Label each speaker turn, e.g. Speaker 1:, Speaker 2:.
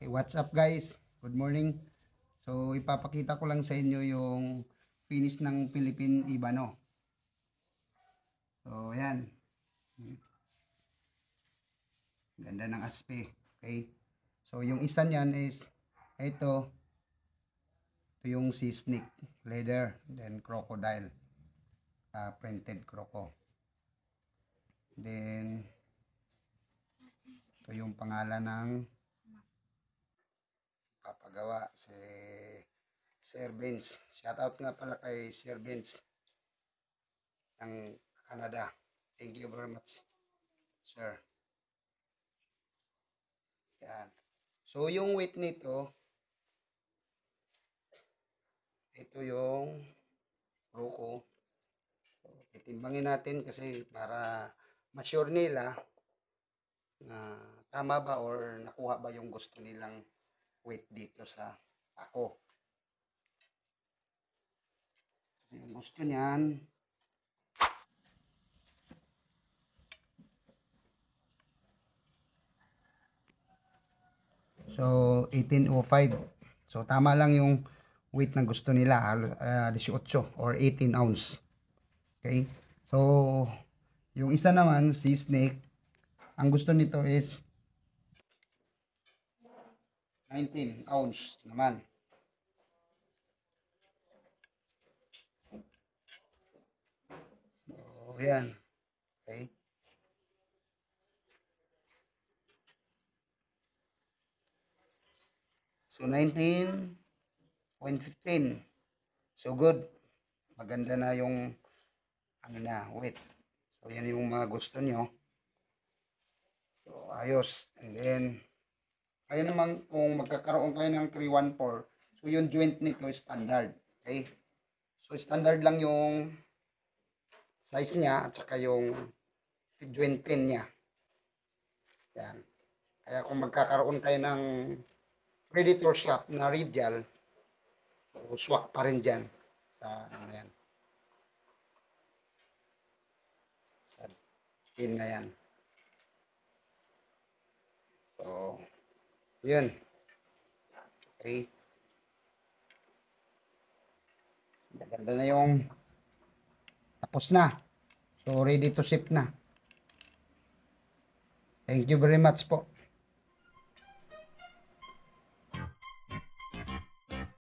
Speaker 1: Okay, what's up guys? Good morning. So ipapakita ko lang sa inyo yung finish ng Philippine Ibano. So ayan. Ganda ng aspe. Okay. So yung isa niyan is ito. Ito yung sea snake leather, then crocodile. Printed croco. Then ito yung pangalan ng papagawa si Sir Vince. Shoutout nga pala kay Sir Vince ng Canada. Thank you very much, sir. Yan. So yung weight nito, ito yung ruko. So, titimbangin natin kasi para ma-sure nila na tama ba or nakuha ba yung gusto nilang weight dito sa ako. Kasi yung gusto niyan, so 1805. So tama lang yung weight na gusto nila, 18 or 18 ounce. Okay? So yung isa naman, si snake, ang gusto nito is 19 ounce naman. So yan. Okay? So 19.15. So good. Maganda na yung ano na, weight. So yan yung mga gusto nyo. So ayos. And then kayo naman kung magkakaroon kayo ng 314, so yung joint nito is standard. Okay? So standard lang yung size niya at saka yung joint pin niya. Yan. Kaya kung magkakaroon kayo ng Predator shaft na radial, so swak pa rin dyan sa ano yan, sa pin na yan. So yun. Okay, maganda na yung tapos na, so ready to ship na. Thank you very much po.